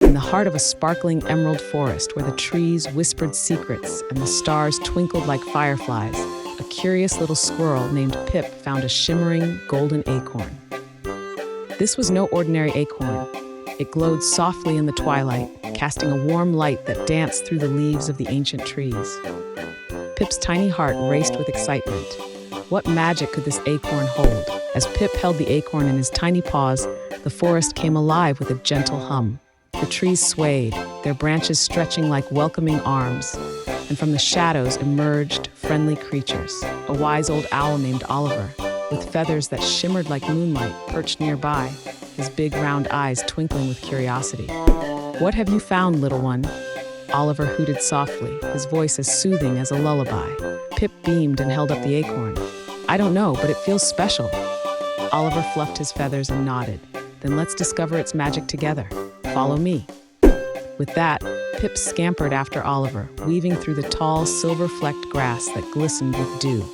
in the heart of a sparkling emerald forest where the trees whispered secrets and the stars twinkled like fireflies, a curious little squirrel named Pip found a shimmering golden acorn. This was no ordinary acorn. It glowed softly in the twilight, casting a warm light that danced through the leaves of the ancient trees. Pip's tiny heart raced with excitement. What magic could this acorn hold? As Pip held the acorn in his tiny paws, the forest came alive with a gentle hum. The trees swayed, their branches stretching like welcoming arms, and from the shadows emerged friendly creatures. A wise old owl named Oliver, with feathers that shimmered like moonlight, perched nearby, his big round eyes twinkling with curiosity. "What have you found, little one?" Oliver hooted softly, his voice as soothing as a lullaby. Pip beamed and held up the acorn. "I don't know, but it feels special." Oliver fluffed his feathers and nodded. "Then let's discover its magic together. Follow me." With that, Pip scampered after Oliver, weaving through the tall, silver-flecked grass that glistened with dew.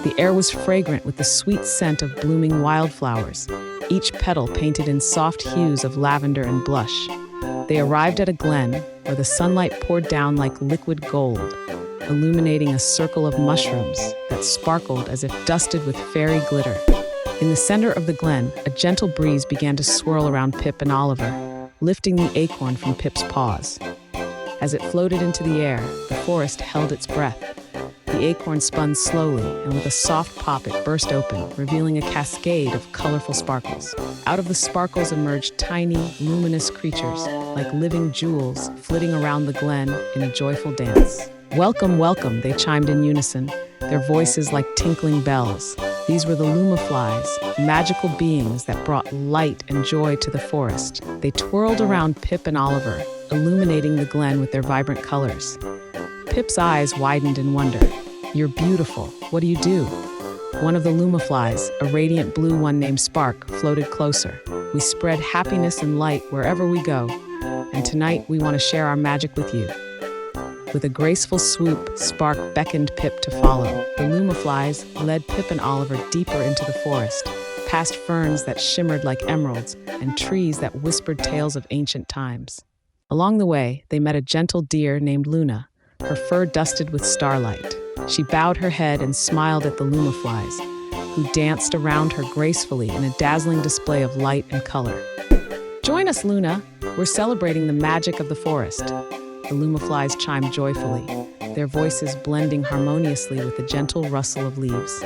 The air was fragrant with the sweet scent of blooming wildflowers, each petal painted in soft hues of lavender and blush. They arrived at a glen where the sunlight poured down like liquid gold, illuminating a circle of mushrooms that sparkled as if dusted with fairy glitter. In the center of the glen, a gentle breeze began to swirl around Pip and Oliver, lifting the acorn from Pip's paws. As it floated into the air, the forest held its breath. The acorn spun slowly, and with a soft pop it burst open, revealing a cascade of colorful sparkles. Out of the sparkles emerged tiny, luminous creatures, like living jewels, flitting around the glen in a joyful dance. "Welcome, welcome," they chimed in unison, their voices like tinkling bells. These were the Lumaf Flies, magical beings that brought light and joy to the forest. They twirled around Pip and Oliver, illuminating the glen with their vibrant colors. Pip's eyes widened in wonder. "You're beautiful. What do you do?" One of the Lumaf Flies, a radiant blue one named Spark, floated closer. "We spread happiness and light wherever we go, and tonight we want to share our magic with you." With a graceful swoop, Spark beckoned Pip to follow. The Lumaf Flies led Pip and Oliver deeper into the forest, past ferns that shimmered like emeralds and trees that whispered tales of ancient times. Along the way, they met a gentle deer named Luna, her fur dusted with starlight. She bowed her head and smiled at the Lumaf Flies, who danced around her gracefully in a dazzling display of light and color. "Join us, Luna. We're celebrating the magic of the forest." The Lumaf Flies chimed joyfully, their voices blending harmoniously with the gentle rustle of leaves.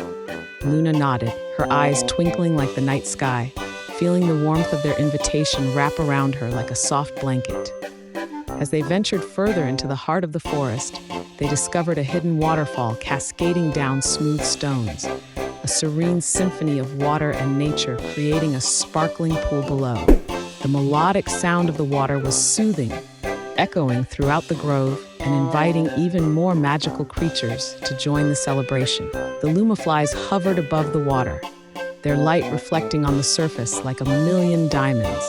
Luna nodded, her eyes twinkling like the night sky, feeling the warmth of their invitation wrap around her like a soft blanket. As they ventured further into the heart of the forest, they discovered a hidden waterfall cascading down smooth stones, a serene symphony of water and nature creating a sparkling pool below. The melodic sound of the water was soothing, echoing throughout the grove and inviting even more magical creatures to join the celebration. The Lumaf Flies hovered above the water, their light reflecting on the surface like a million diamonds,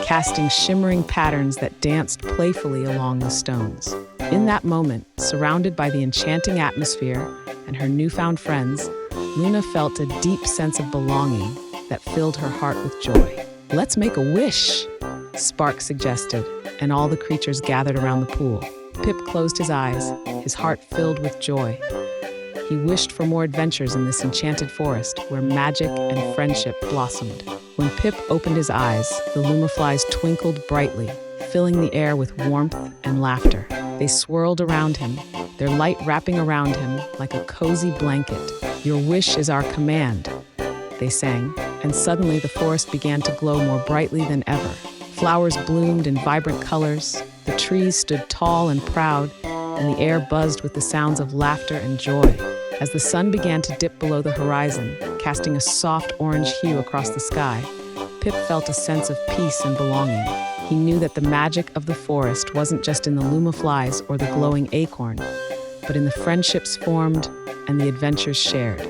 casting shimmering patterns that danced playfully along the stones. In that moment, surrounded by the enchanting atmosphere and her newfound friends, Luna felt a deep sense of belonging that filled her heart with joy. "Let's make a wish," Spark suggested, and all the creatures gathered around the pool. Pip closed his eyes, his heart filled with joy. He wished for more adventures in this enchanted forest where magic and friendship blossomed. When Pip opened his eyes, the Lumaf Flies twinkled brightly, filling the air with warmth and laughter. They swirled around him, their light wrapping around him like a cozy blanket. "Your wish is our command," they sang, and suddenly the forest began to glow more brightly than ever. Flowers bloomed in vibrant colors, the trees stood tall and proud, and the air buzzed with the sounds of laughter and joy. As the sun began to dip below the horizon, casting a soft orange hue across the sky, Pip felt a sense of peace and belonging. He knew that the magic of the forest wasn't just in the Lumaf Flies or the glowing acorn, but in the friendships formed and the adventures shared.